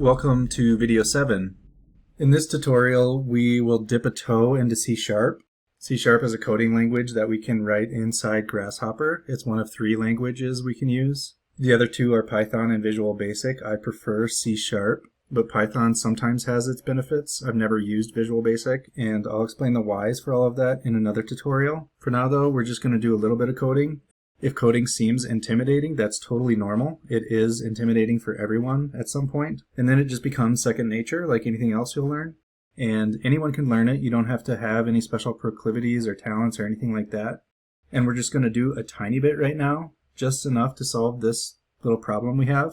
Welcome to video 7. In this tutorial, we will dip a toe into C#. C# is a coding language that we can write inside Grasshopper. It's one of 3 languages we can use. The other 2 are Python and Visual Basic. I prefer C#, but Python sometimes has its benefits. I've never used Visual Basic, and I'll explain the whys for all of that in another tutorial. For now though, we're just going to do a little bit of coding. If coding seems intimidating, that's totally normal. It is intimidating for everyone at some point. And then it just becomes second nature, like anything else you'll learn. And anyone can learn it. You don't have to have any special proclivities or talents or anything like that. And we're just going to do a tiny bit right now, just enough to solve this little problem we have.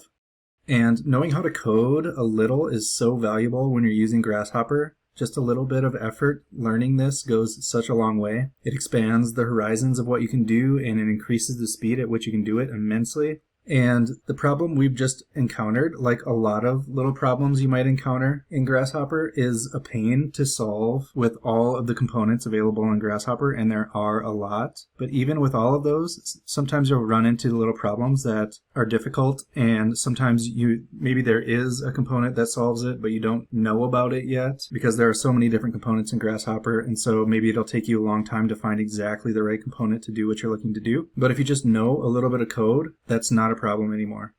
And knowing how to code a little is so valuable when you're using Grasshopper. Just a little bit of effort learning this goes such a long way. It expands the horizons of what you can do, and it increases the speed at which you can do it immensely. And the problem we've just encountered, like a lot of little problems you might encounter in Grasshopper, is a pain to solve with all of the components available in Grasshopper, and there are a lot. But even with all of those, sometimes you'll run into little problems that are difficult, and sometimes maybe there is a component that solves it, but you don't know about it yet, because there are so many different components in Grasshopper, and so maybe it'll take you a long time to find exactly the right component to do what you're looking to do. But if you just know a little bit of code, that's not a problem anymore.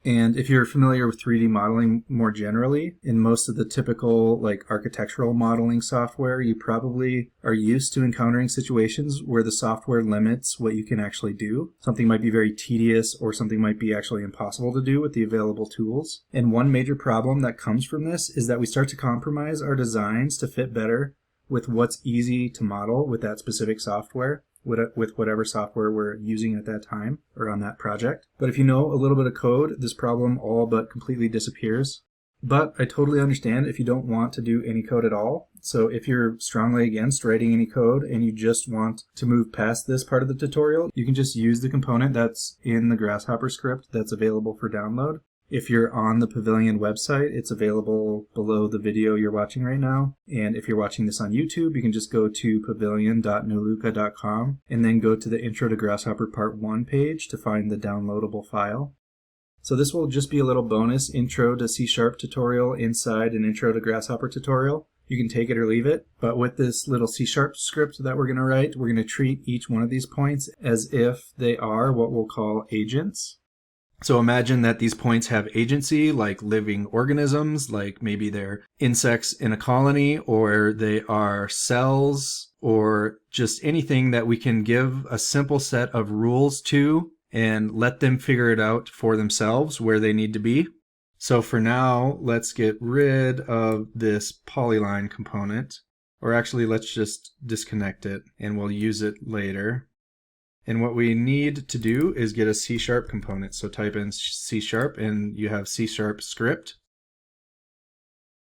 And if you're familiar with 3D modeling more generally, in most of the typical architectural modeling software, you probably are used to encountering situations where the software limits what you can actually do. Something might be very tedious, or something might be actually impossible to do with the available tools. And one major problem that comes from this is that we start to compromise our designs to fit better with what's easy to model with that specific software, with whatever software we're using at that time or on that project. But if you know a little bit of code, this problem all but completely disappears. But I totally understand if you don't want to do any code at all. So if you're strongly against writing any code and you just want to move past this part of the tutorial, you can just use the component that's in the Grasshopper script that's available for download. If you're on the Pavilion website, it's available below the video you're watching right now. And if you're watching this on YouTube, you can just go to pavilion.nuLUCA.com and then go to the Intro to Grasshopper Part 1 page to find the downloadable file. So this will just be a little bonus Intro to C# tutorial inside an Intro to Grasshopper tutorial. You can take it or leave it, but with this little C# script that we're going to write, we're going to treat each one of these points as if they are what we'll call agents. So imagine that these points have agency, like living organisms, like maybe they're insects in a colony, or they are cells, or just anything that we can give a simple set of rules to and let them figure it out for themselves where they need to be. So for now, let's get rid of this polyline component, or actually let's just disconnect it and we'll use it later. And what we need to do is get a C# component. So type in C# and you have C# script.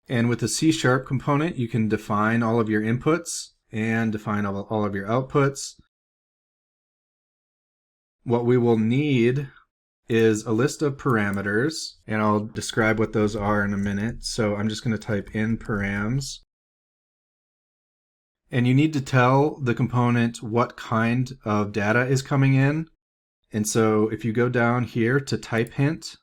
And with the C# component, you can define all of your inputs and define all of your outputs. What we will need is a list of parameters, and I'll describe what those are in a minute. So I'm just going to type in params. And you need to tell the component what kind of data is coming in. And so if you go down here to type hint,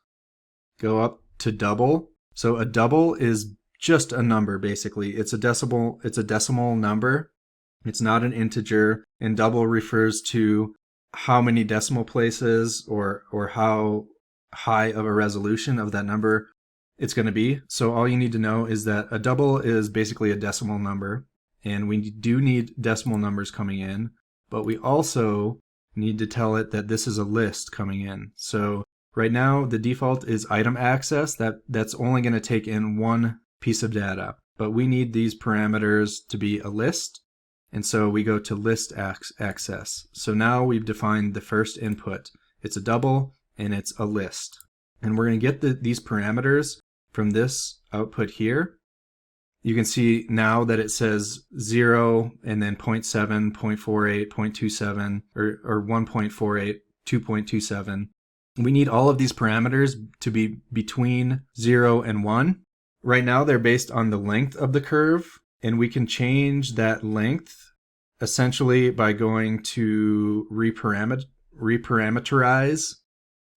go up to double. So a double is just a number, basically. It's a decimal number. It's not an integer. And double refers to how many decimal places or how high of a resolution of that number it's going to be. So all you need to know is that a double is basically a decimal number. And we do need decimal numbers coming in, but we also need to tell it that this is a list coming in. So right now the default is item access. That's only going to take in one piece of data, but we need these parameters to be a list. And so we go to list access. So now we've defined the first input. It's a double and it's a list. And we're going to get these parameters from this output here. You can see now that it says 0 and then 0.7, 0.48, 0.27, or 1.48, 2.27. We need all of these parameters to be between 0 and 1. Right now they're based on the length of the curve, and we can change that length essentially by going to reparameterize.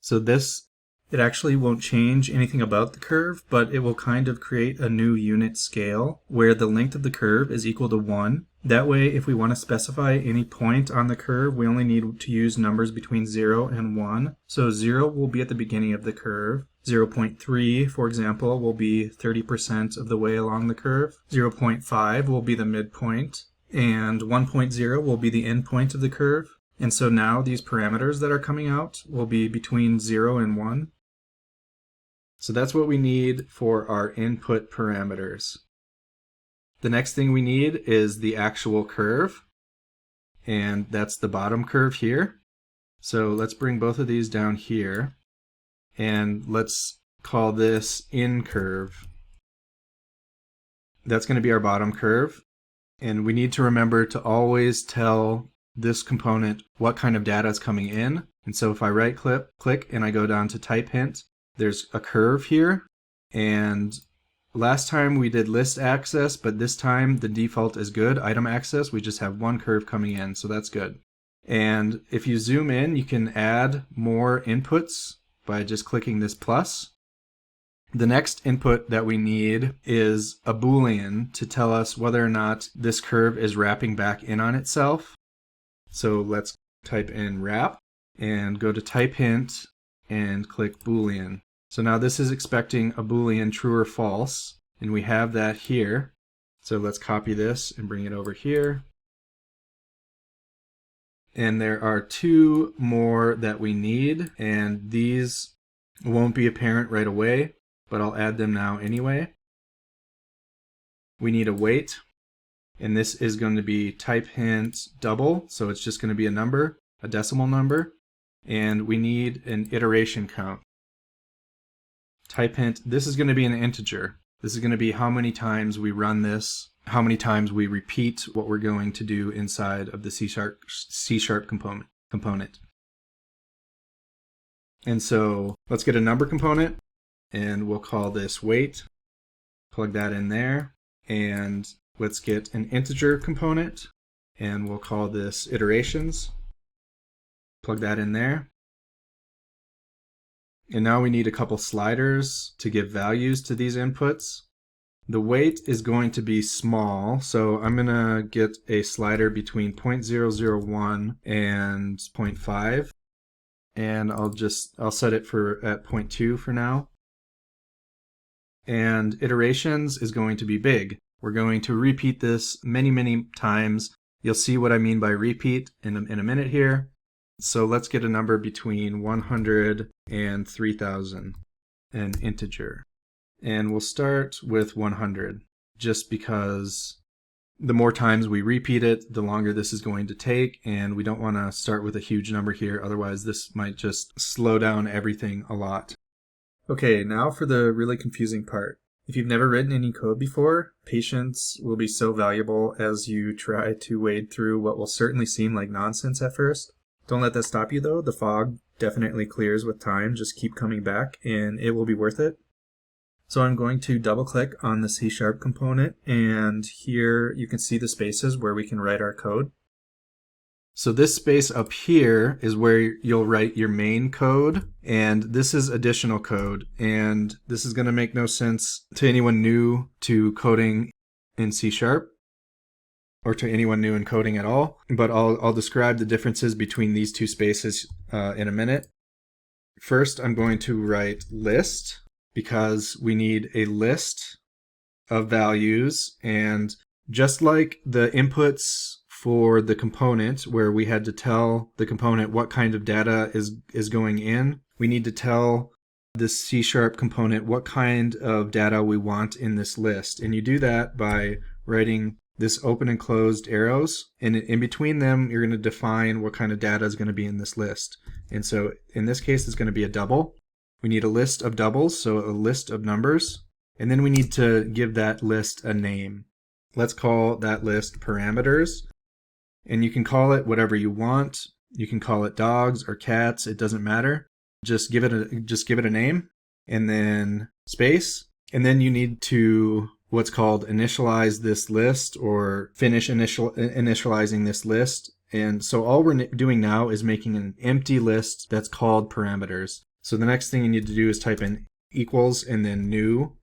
So this It actually won't change anything about the curve, but it will kind of create a new unit scale where the length of the curve is equal to 1. That way, if we want to specify any point on the curve, we only need to use numbers between 0 and 1. So 0 will be at the beginning of the curve. 0.3, for example, will be 30% of the way along the curve. 0.5 will be the midpoint. And 1.0 will be the end point of the curve. And so now these parameters that are coming out will be between 0 and 1. So that's what we need for our input parameters. The next thing we need is the actual curve, and that's the bottom curve here. So let's bring both of these down here, and let's call this in curve. That's going to be our bottom curve, and we need to remember to always tell this component what kind of data is coming in. And so if I right click and I go down to type hint, there's a curve here, and last time we did list access, but this time the default is good, item access. We just have one curve coming in, so that's good. And if you zoom in, you can add more inputs by just clicking this plus. The next input that we need is a Boolean to tell us whether or not this curve is wrapping back in on itself. So let's type in wrap and go to type hint and click Boolean. So now this is expecting a Boolean true or false, and we have that here. So let's copy this and bring it over here. And there are two more that we need, and these won't be apparent right away, but I'll add them now anyway. We need a weight, and this is going to be type hint double, so it's just going to be a number, a decimal number, and we need an iteration count. Type hint, this is going to be an integer. This is going to be how many times we run this, how many times we repeat what we're going to do inside of the C# component. And so let's get a number component, and we'll call this weight. Plug that in there, and let's get an integer component, and we'll call this iterations. Plug that in there. And now we need a couple sliders to give values to these inputs. The weight is going to be small, so I'm going to get a slider between 0.001 and 0.5. And I'll set it at 0.2 for now. And iterations is going to be big. We're going to repeat this many, many times. You'll see what I mean by repeat in a minute here. So let's get a number between 100 and 3000, an integer. And we'll start with 100, just because the more times we repeat it, the longer this is going to take, and we don't want to start with a huge number here, otherwise this might just slow down everything a lot. Okay, now for the really confusing part. If you've never written any code before, patience will be so valuable as you try to wade through what will certainly seem like nonsense at first. Don't let that stop you though. The fog definitely clears with time. Just keep coming back and it will be worth it. So I'm going to double click on the C# component, and here you can see the spaces where we can write our code. So this space up here is where you'll write your main code, and this is additional code, and this is going to make no sense to anyone new to coding in C#, or to anyone new in coding at all, but I'll describe the differences between these two spaces in a minute. First, I'm going to write list, because we need a list of values, and just like the inputs for the component where we had to tell the component what kind of data is going in, we need to tell this C# component what kind of data we want in this list. And you do that by writing this open and closed arrows, and in between them you're going to define what kind of data is going to be in this list. And so in this case it's going to be a double. We need a list of doubles, so a list of numbers, and then we need to give that list a name. Let's call that list parameters, and you can call it whatever you want. You can call it dogs or cats, it doesn't matter. Just give it a name, and then space, and then you need to what's called initialize this list, or finish initializing this list. And so all we're doing now is making an empty list that's called parameters. So the next thing you need to do is type in equals and then new,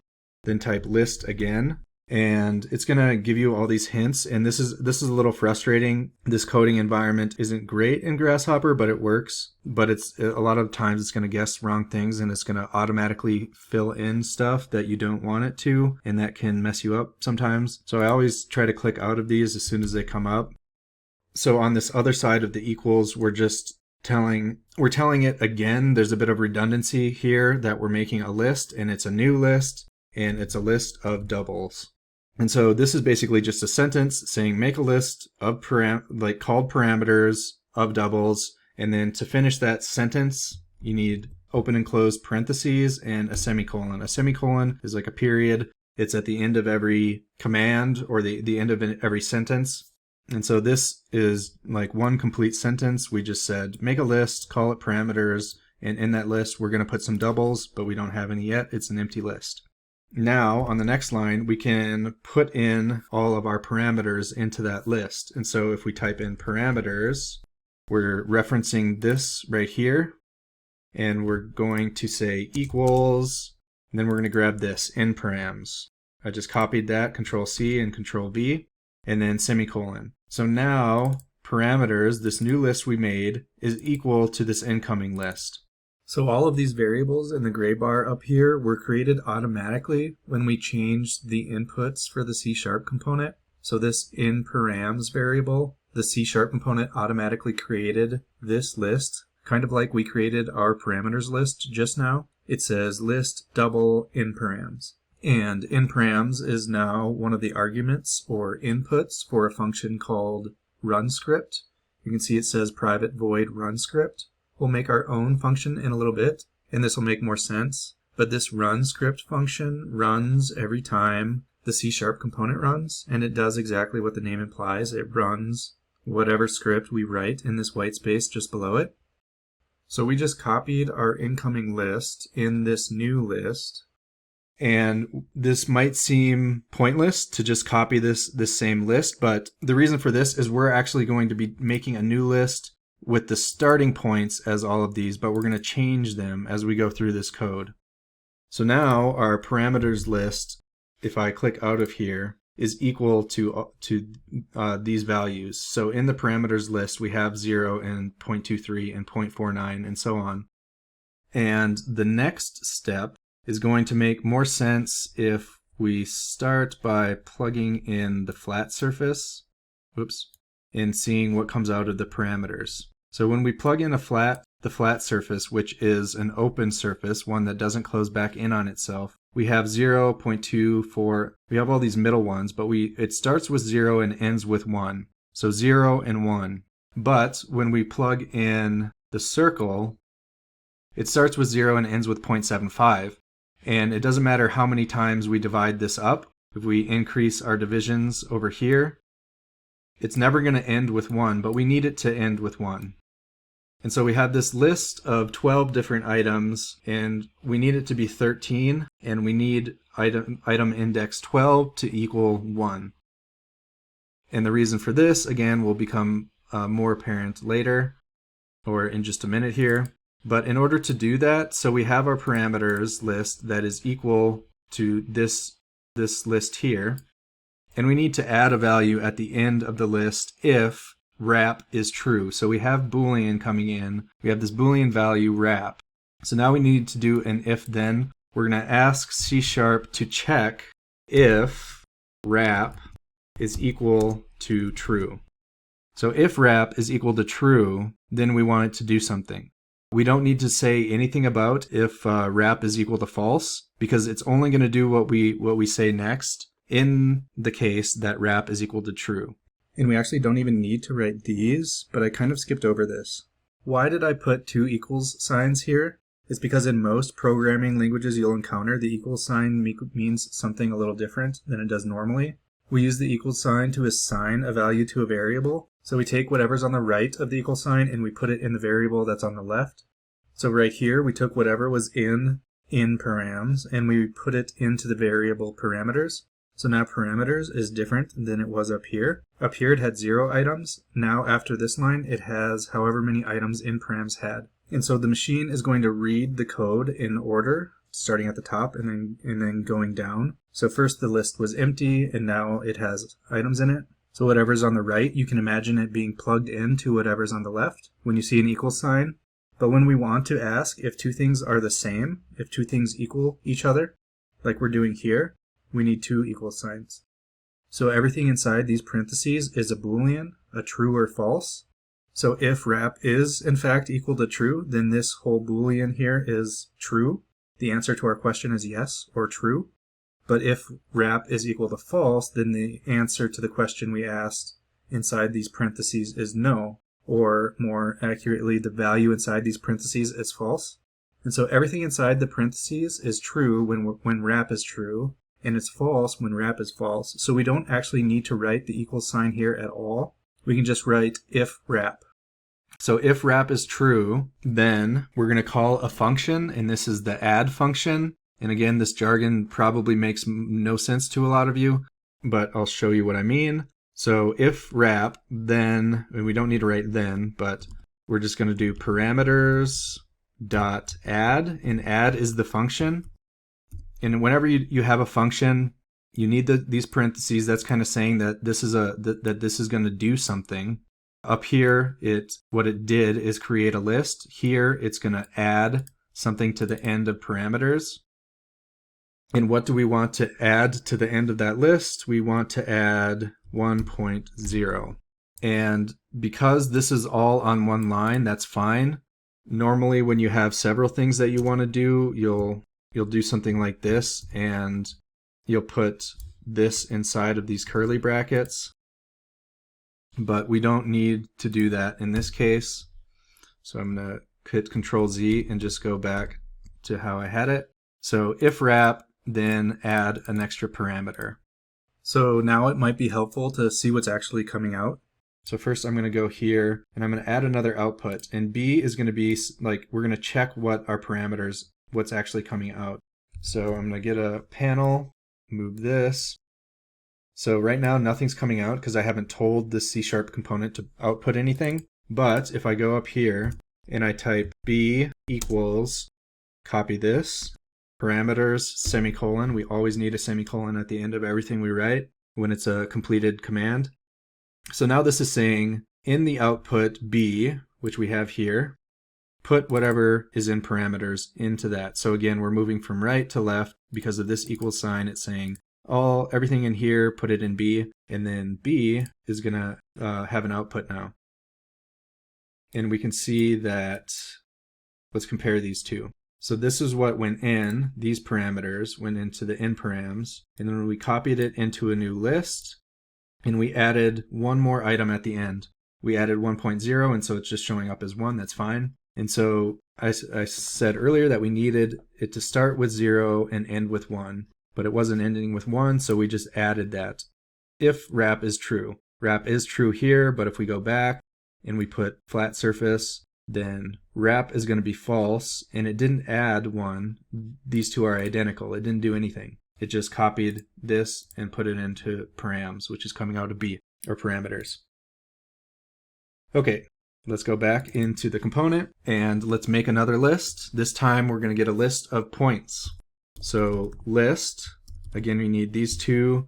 then type list again. And it's going to give you all these hints, and this is a little frustrating. This coding environment isn't great in Grasshopper, but it works. But it's a lot of times it's going to guess wrong things, and it's going to automatically fill in stuff that you don't want it to, and that can mess you up sometimes. So I always try to click out of these as soon as they come up. So on this other side of the equals, we're telling it again. There's a bit of redundancy here that we're making a list, and it's a new list, and it's a list of doubles. And so this is basically just a sentence saying make a list of called parameters of doubles, and then to finish that sentence you need open and close parentheses and a semicolon. A semicolon is like a period. It's at the end of every command or the end of every sentence. And so this is like one complete sentence. We just said make a list, call it parameters, and in that list we're going to put some doubles, but we don't have any yet. It's an empty list. Now, on the next line, we can put in all of our parameters into that list. And so if we type in parameters, we're referencing this right here, and we're going to say equals, and then we're going to grab this, in params. I just copied that, Control C and Control V, and then semicolon. So now, parameters, this new list we made, is equal to this incoming list. So all of these variables in the gray bar up here were created automatically when we changed the inputs for the C# component. So this in params variable, the C# component automatically created this list, kind of like we created our parameters list just now. It says list double in params. And in params is now one of the arguments or inputs for a function called run script. You can see it says private void run script. We'll make our own function in a little bit, and this will make more sense. But this run script function runs every time the C# component runs, and it does exactly what the name implies. It runs whatever script we write in this white space just below it. So we just copied our incoming list in this new list, and this might seem pointless to just copy this same list, but the reason for this is we're actually going to be making a new list with the starting points as all of these, but we're going to change them as we go through this code. So now our parameters list, if I click out of here, is equal to these values. So in the parameters list we have 0 and 0.23 and 0.49 and so on. And the next step is going to make more sense if we start by plugging in the flat surface. Oops. And seeing what comes out of the parameters. So when we plug in the flat surface, which is an open surface, one that doesn't close back in on itself, we have 0, 0.24, we have all these middle ones, but it starts with 0 and ends with 1. So 0 and 1. But when we plug in the circle, it starts with 0 and ends with 0.75. And it doesn't matter how many times we divide this up. If we increase our divisions over here, it's never going to end with 1, but we need it to end with 1. And so we have this list of 12 different items, and we need it to be 13, and we need item index 12 to equal 1. And the reason for this, again, will become more apparent later, or in just a minute here. But in order to do that, so we have our parameters list that is equal to this list here. And we need to add a value at the end of the list if wrap is true. So we have Boolean coming in. We have this Boolean value wrap. So now we need to do an if then. We're going to ask C# to check if wrap is equal to true. So if wrap is equal to true, then we want it to do something. We don't need to say anything about if wrap is equal to false, because it's only going to do what we say next in the case that wrap is equal to true. And we actually don't even need to write these, but I kind of skipped over this. Why did I put two equals signs here? It's because in most programming languages you'll encounter the equal sign means something a little different than it does normally. We use the equal sign to assign a value to a variable. So we take whatever's on the right of the equal sign and we put it in the variable that's on the left. So right here we took whatever was in params and we put it into the variable parameters. So now parameters is different than it was up here. Up here it had 0 items. Now after this line it has however many items in params had. And so the machine is going to read the code in order, starting at the top and then going down. So first the list was empty, and now it has items in it. So whatever's on the right, you can imagine it being plugged into whatever's on the left when you see an equal sign. But when we want to ask if two things are the same, if two things equal each other, like we're doing here, we need two equal signs. So everything inside these parentheses is a Boolean, a true or false. So if wrap is in fact equal to true, then this whole Boolean here is true. The answer to our question is yes or true. But if wrap is equal to false, then the answer to the question we asked inside these parentheses is no, or more accurately, the value inside these parentheses is false. And so everything inside the parentheses is true when wrap is true, and it's false when wrap is false. So we don't actually need to write the equal sign here at all. We can just write if wrap. So if wrap is true, then we're going to call a function, and this is the add function. And again, this jargon probably makes no sense to a lot of you, but I'll show you what I mean. So if wrap, then, and we don't need to write then, but we're just going to do parameters dot add, and add is the function. And whenever you have a function, you need these parentheses. That's kind of saying that this is that this is going to do something. Up here, what it did is create a list. Here, it's going to add something to the end of parameters. And what do we want to add to the end of that list? We want to add 1.0. And because this is all on one line, that's fine. Normally, when you have several things that you want to do, you'll do something like this, and you'll put this inside of these curly brackets. But we don't need to do that in this case. So I'm going to hit Control Z and just go back to how I had it. So if wrap, then add an extra parameter. So now it might be helpful to see what's actually coming out. So first I'm going to go here and I'm going to add another output, and B is going to be like, we're going to check what our parameters, what's actually coming out. So I'm going to get a panel, move this. So right now nothing's coming out because I haven't told the C# component to output anything. But if I go up here and I type B equals, copy this, parameters, semicolon. We always need a semicolon at the end of everything we write when it's a completed command. So now this is saying in the output B, which we have here, put whatever is in parameters into that. So again, we're moving from right to left because of this equal sign. It's saying everything in here, put it in B, and then B is going to have an output now. And we can see that, let's compare these two. So this is what went in, these parameters went into the in params, and then we copied it into a new list, and we added one more item at the end. We added 1.0, and so it's just showing up as 1, that's fine. And so I said earlier that we needed it to start with 0 and end with 1, but it wasn't ending with 1, so we just added that. If wrap is true. Wrap is true here, but if we go back and we put flat surface, then wrap is going to be false, and it didn't add 1. These two are identical. It didn't do anything. It just copied this and put it into params, which is coming out of B, or parameters. Okay, let's go back into the component, and let's make another list. This time we're going to get a list of points. So list, again, we need these two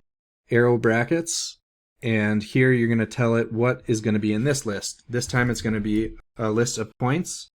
arrow brackets, and here you're going to tell it what is going to be in this list. This time it's going to be a list of points,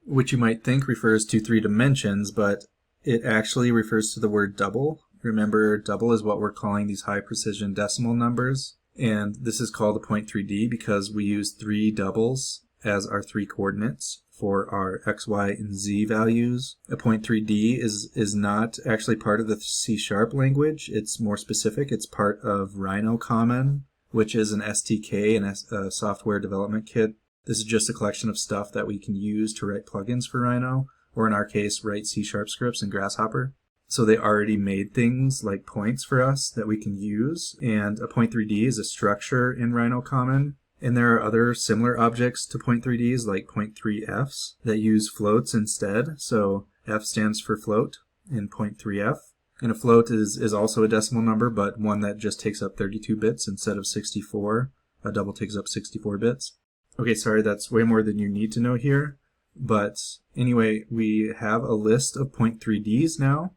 which you might think refers to 3 dimensions, but it actually refers to the word double. Remember, double is what we're calling these high precision decimal numbers, and this is called a point 3D because we use 3 doubles as our 3 coordinates for our x, y, and z values. A point 3D is not actually part of the C# language. It's more specific. It's part of Rhino Common, which is an SDK, a software development kit. This is just a collection of stuff that we can use to write plugins for Rhino, or in our case, write C# scripts in Grasshopper. So they already made things like points for us that we can use, and a point 3D is a structure in Rhino Common. And there are other similar objects to point 3Ds like point 3Fs that use floats instead. So F stands for float in point 3F. And a float is also a decimal number, but one that just takes up 32 bits instead of 64. A double takes up 64 bits. Okay, sorry, that's way more than you need to know here. But anyway, we have a list of 0.3Ds now,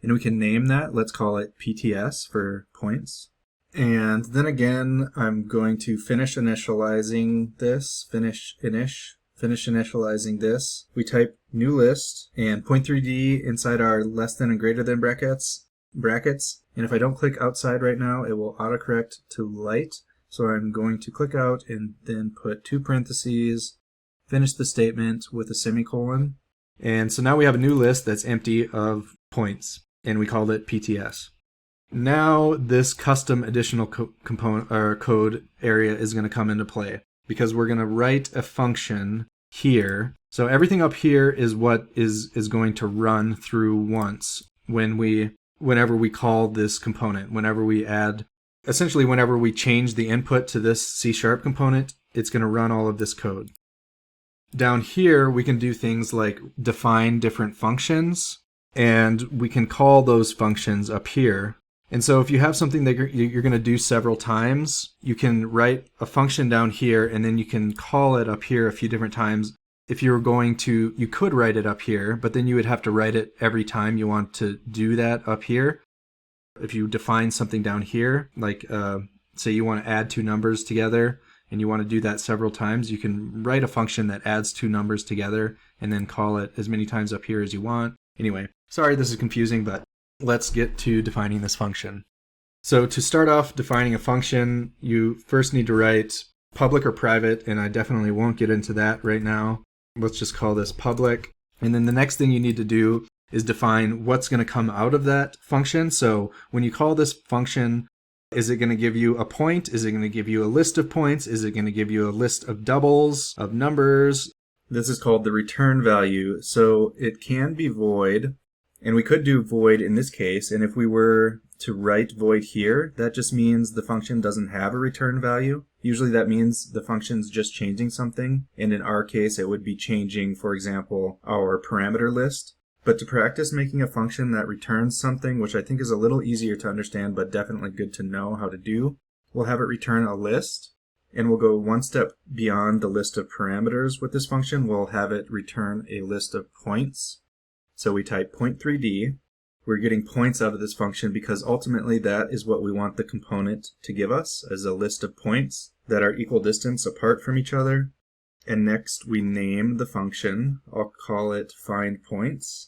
and we can name that. Let's call it PTS for points. And then again, I'm going to finish initializing this, finish initializing this. We type new list and 0.3D inside our less than and greater than brackets. And if I don't click outside right now, it will autocorrect to light. So I'm going to click out and then put 2 parentheses, finish the statement with a semicolon. And so now we have a new list that's empty of points, and we called it PTS. Now this custom additional component or code area is going to come into play because we're going to write a function here. So everything up here is what is going to run through once whenever we call this component, whenever we add, essentially whenever we change the input to this C# component, it's going to run all of this code. Down here we can do things like define different functions, and we can call those functions up here. And so if you have something that you're going to do several times, you can write a function down here and then you can call it up here a few different times. If you were going to, you could write it up here, but then you would have to write it every time you want to do that up here. If you define something down here, like say you want to add 2 numbers together and you want to do that several times, you can write a function that adds 2 numbers together and then call it as many times up here as you want. Anyway, sorry this is confusing, but let's get to defining this function. So to start off defining a function, you first need to write public or private, and I definitely won't get into that right now. Let's just call this public. And then the next thing you need to do is define what's going to come out of that function. So when you call this function, is it going to give you a point? Is it going to give you a list of points? Is it going to give you a list of doubles, of numbers? This is called the return value. So it can be void. And we could do void in this case, and if we were to write void here, that just means the function doesn't have a return value. Usually that means the function's just changing something, and in our case it would be changing, for example, our parameter list. But to practice making a function that returns something, which I think is a little easier to understand but definitely good to know how to do, we'll have it return a list, and we'll go one step beyond the list of parameters with this function. We'll have it return a list of points. So we type 0.3D. We're getting points out of this function because ultimately that is what we want the component to give us, as a list of points that are equal distance apart from each other. And next we name the function. I'll call it findPoints.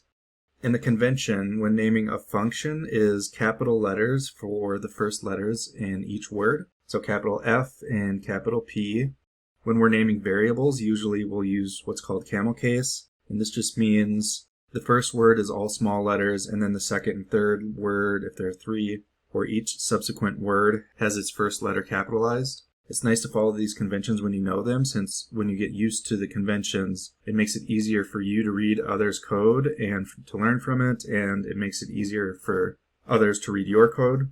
And the convention when naming a function is capital letters for the first letters in each word. So capital F and capital P. When we're naming variables, usually we'll use what's called camel case. And this just means the first word is all small letters, and then the second and third word, if there are 3, or each subsequent word has its first letter capitalized. It's nice to follow these conventions when you know them, since when you get used to the conventions, it makes it easier for you to read others' code and to learn from it, and it makes it easier for others to read your code.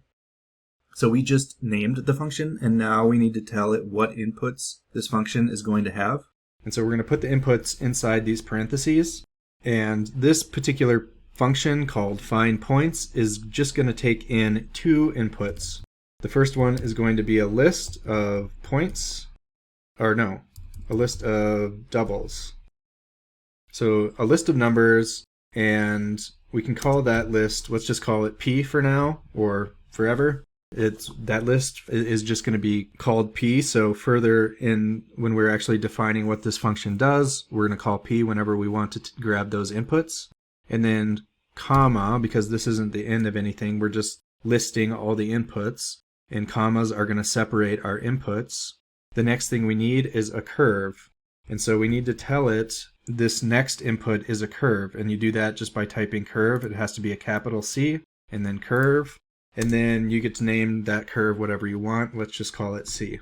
So we just named the function, and now we need to tell it what inputs this function is going to have. And so we're going to put the inputs inside these parentheses. And this particular function called findPoints is just going to take in 2 inputs. The first one is going to be a list of points, or no, a list of doubles. So a list of numbers, and we can call that list, let's just call it P for now, or forever. That list is just going to be called P, so further in when we're actually defining what this function does, we're going to call P whenever we want to grab those inputs. And then comma, because this isn't the end of anything, we're just listing all the inputs, and commas are going to separate our inputs. The next thing we need is a curve, and so we need to tell it this next input is a curve, and you do that just by typing curve. It has to be a capital C, and then curve. And then you get to name that curve whatever you want. Let's just call it C.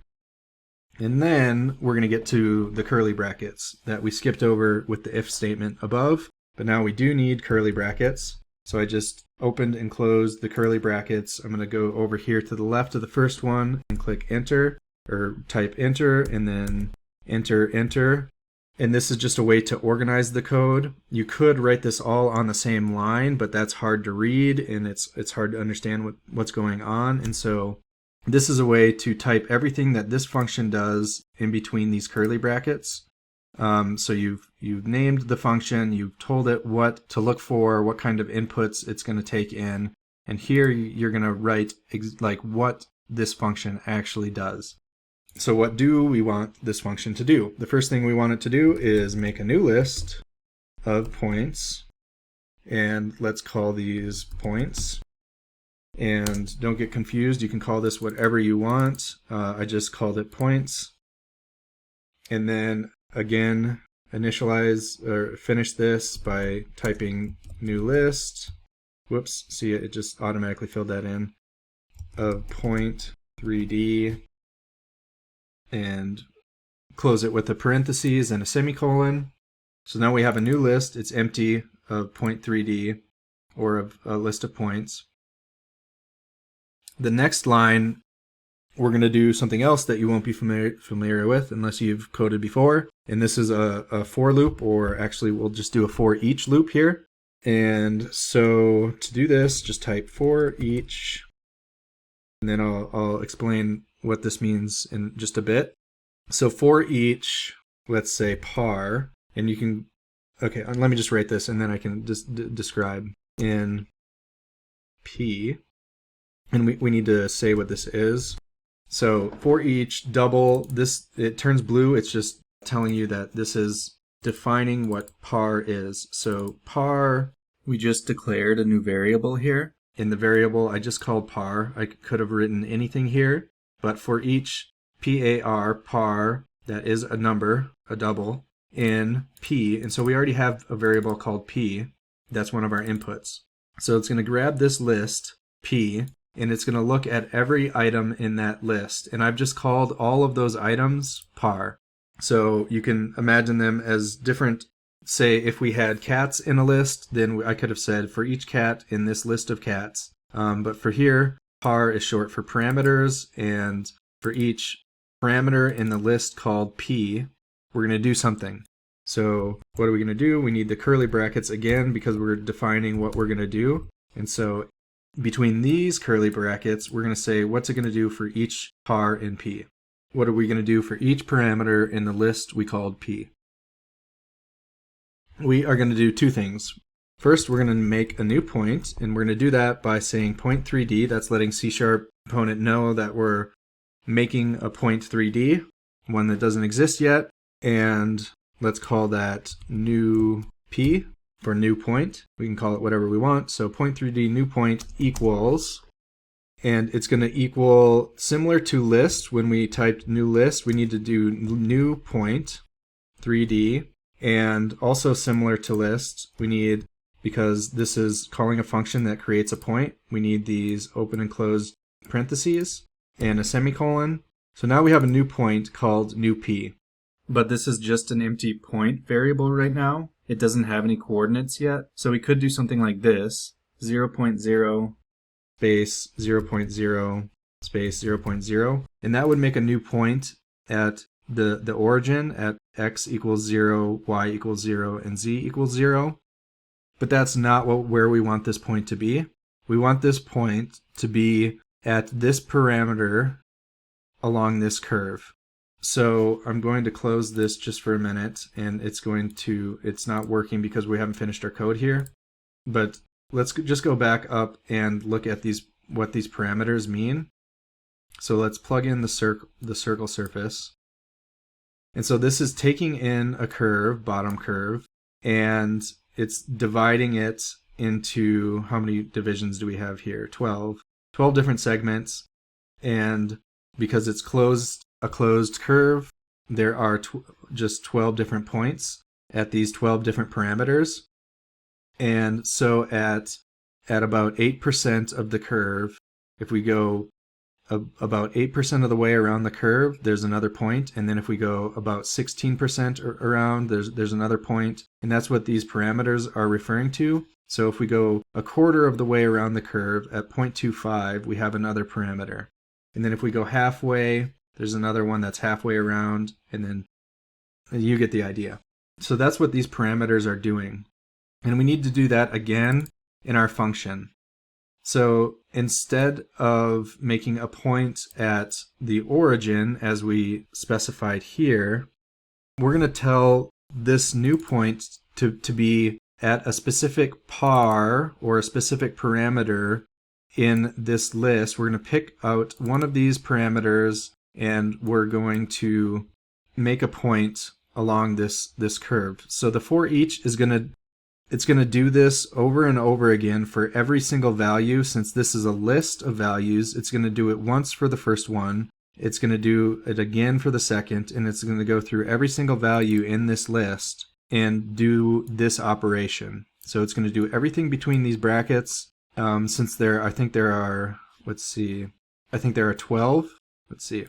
And then we're going to get to the curly brackets that we skipped over with the if statement above. But now we do need curly brackets. So I just opened and closed the curly brackets. I'm going to go over here to the left of the first one and click enter, or type enter, and then enter, enter. And this is just a way to organize the code. You could write this all on the same line, but that's hard to read and it's hard to understand what's going on. And so this is a way to type everything that this function does in between these curly brackets. So you've named the function, you've told it what to look for, what kind of inputs it's going to take in, and here you're going to write like what this function actually does. So what do we want this function to do? The first thing we want it to do is make a new list of points, and let's call these points. And don't get confused, you can call this whatever you want. I just called it points. And then again, initialize or finish this by typing new list. Whoops, see it just automatically filled that in, of point 3D, and close it with a parentheses and a semicolon. So now we have a new list. It's empty of point 3D, or of a list of points. The next line, we're going to do something else that you won't be familiar with unless you've coded before. And this is a for loop, or actually we'll just do a for each loop here. And so to do this, just type for each, and then I'll explain what this means in just a bit. So for each, let's say par, and you can, okay, let me just write this and then I can just describe in P, and we need to say what this is. So for each double, this, it turns blue, it's just telling you that this is defining what par is. So par, we just declared a new variable here. In the variable I just called par. I could have written anything here, but for each par, that is a number, a double, in P, and so we already have a variable called P. That's one of our inputs. So it's going to grab this list, P, and it's going to look at every item in that list. And I've just called all of those items par. So you can imagine them as different. Say if we had cats in a list, then I could have said for each cat in this list of cats. But for here, par is short for parameters, and for each parameter in the list called P, we're going to do something. So what are we going to do? We need the curly brackets again because we're defining what we're going to do. And so between these curly brackets, we're going to say what's it going to do for each par in P. What are we going to do for each parameter in the list we called P? We are going to do two things. First, we're going to make a new point, and we're going to do that by saying point 3D. That's letting C# component know that we're making a point 3D, one that doesn't exist yet, and let's call that new P for new point. We can call it whatever we want. So point 3D new point equals, and it's going to equal, similar to list, when we typed new list, we need to do new point 3D. And also similar to list, we need, because this is calling a function that creates a point, we need these open and closed parentheses and a semicolon. So now we have a new point called new P. But this is just an empty point variable right now. It doesn't have any coordinates yet. So we could do something like this, 0.0 space 0.0 space 0.0. And that would make a new point at the origin at x equals 0, y equals 0, and z equals 0. But that's not where we want this point to be. We want this point to be at this parameter along this curve. So I'm going to close this just for a minute, and it's not working because we haven't finished our code here. But let's just go back up and look at what these parameters mean. So let's plug in the circle surface. And so this is taking in a curve, bottom curve, and it's dividing it into, how many divisions do we have here? 12 different segments. And because it's a closed curve, there are just 12 different points at these 12 different parameters. And so at about 8% of the curve, if we go about 8% of the way around the curve, there's another point, and then if we go about 16% around, there's another point, and that's what these parameters are referring to. So if we go a quarter of the way around the curve at 0.25, we have another parameter. And then if we go halfway, there's another one that's halfway around, and then you get the idea. So that's what these parameters are doing. And we need to do that again in our function. So instead of making a point at the origin as we specified here, we're going to tell this new point to be at a specific par or a specific parameter in this list. We're going to pick out one of these parameters and we're going to make a point along this curve. So the for each is going to do this over and over again for every single value. Since this is a list of values, it's going to do it once for the first one, it's going to do it again for the second, and it's going to go through every single value in this list and do this operation. So it's going to do everything between these brackets. Since I think there are 12. Let's see.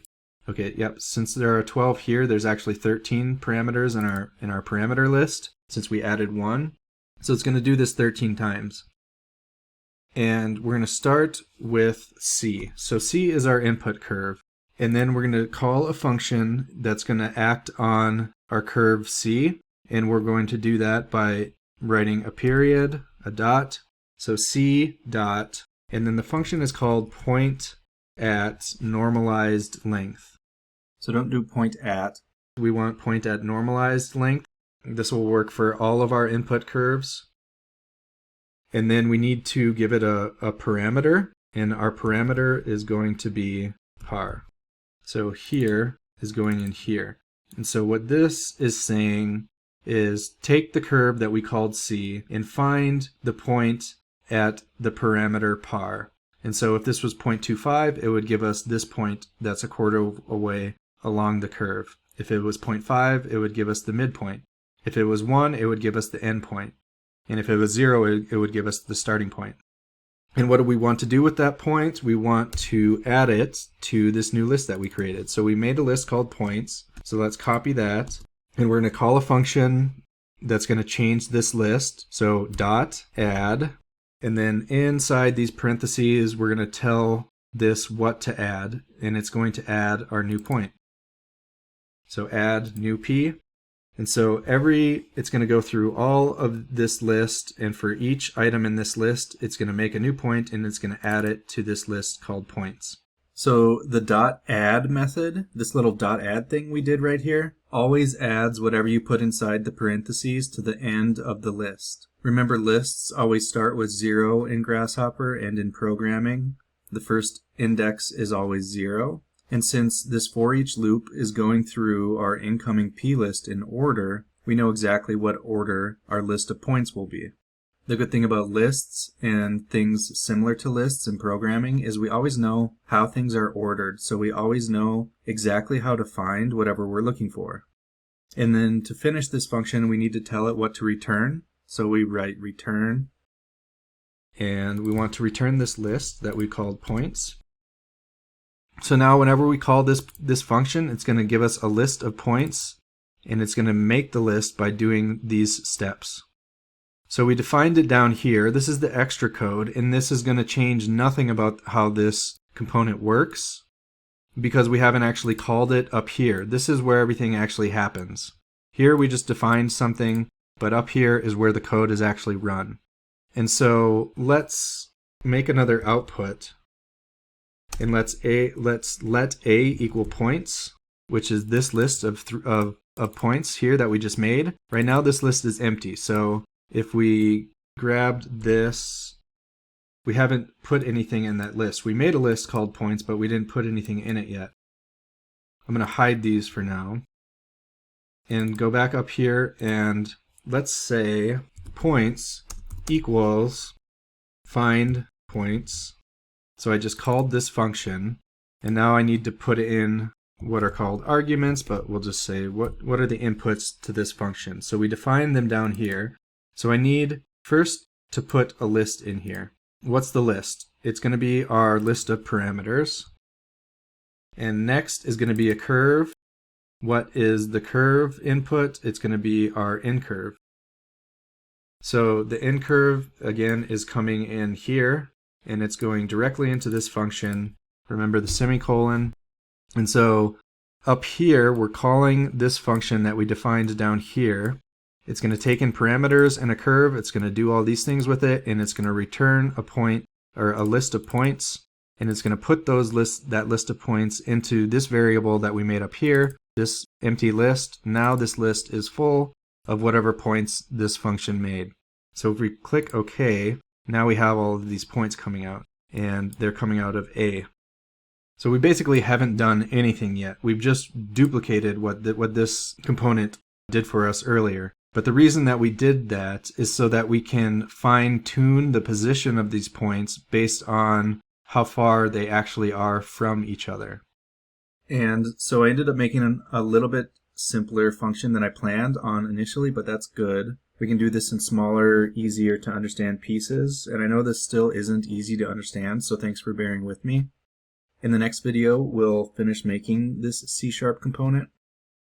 Okay, yep. Since there are 12 here, there's actually 13 parameters in our parameter list since we added one. So it's going to do this 13 times. And we're going to start with C. So C is our input curve. And then we're going to call a function that's going to act on our curve C. And we're going to do that by writing a period, a dot. So C dot, and then the function is called point at normalized length. So don't do point at. We want point at normalized length. This will work for all of our input curves. And then we need to give it a parameter, and our parameter is going to be par. So here is going in here. And so what this is saying is take the curve that we called C and find the point at the parameter par. And so if this was 0.25, it would give us this point that's a quarter away along the curve. If it was 0.5, it would give us the midpoint. If it was 1, it would give us the end point. And if it was 0, it would give us the starting point. And what do we want to do with that point? We want to add it to this new list that we created. So we made a list called points. So let's copy that. And we're going to call a function that's going to change this list. So dot add. And then inside these parentheses, we're going to tell this what to add. And it's going to add our new point. So add new P. And so it's going to go through all of this list, and for each item in this list, it's going to make a new point and it's going to add it to this list called points. So the dot add method, this little dot add thing we did right here, always adds whatever you put inside the parentheses to the end of the list. Remember, lists always start with 0 in Grasshopper, and in programming, the first index is always 0. And since this for each loop is going through our incoming P list in order, we know exactly what order our list of points will be. The good thing about lists and things similar to lists in programming is we always know how things are ordered, so we always know exactly how to find whatever we're looking for. And then to finish this function, we need to tell it what to return. So we write return, and we want to return this list that we called points. So now whenever we call this function, it's going to give us a list of points, and it's going to make the list by doing these steps. So we defined it down here. This is the extra code, and this is going to change nothing about how this component works because we haven't actually called it up here. This is where everything actually happens. Here we just defined something, but up here is where the code is actually run. And so let's make another output. And let's let A equal points, which is this list of points here that we just made. Right now this list is empty. So if we grabbed this, we haven't put anything in that list. We made a list called points, but we didn't put anything in it yet. I'm going to hide these for now. And go back up here, and let's say points equals find points. So I just called this function, and now I need to put in what are called arguments, but we'll just say what are the inputs to this function. So we define them down here. So I need first to put a list in here. What's the list? It's going to be our list of parameters. And next is going to be a curve. What is the curve input? It's going to be our incurve. So the incurve, again, is coming in here, and it's going directly into this function. Remember the semicolon. And so up here, we're calling this function that we defined down here. It's going to take in parameters and a curve. It's going to do all these things with it, and it's going to return a point or a list of points. And it's going to put that list of points into this variable that we made up here. This empty list. Now this list is full of whatever points this function made. So if we click OK, now we have all of these points coming out, and they're coming out of A. So we basically haven't done anything yet. We've just duplicated what this component did for us earlier. But the reason that we did that is so that we can fine-tune the position of these points based on how far they actually are from each other. And so I ended up making a little bit simpler function than I planned on initially, but that's good. We can do this in smaller, easier to understand pieces, and I know this still isn't easy to understand, so thanks for bearing with me. In the next video, we'll finish making this C# component.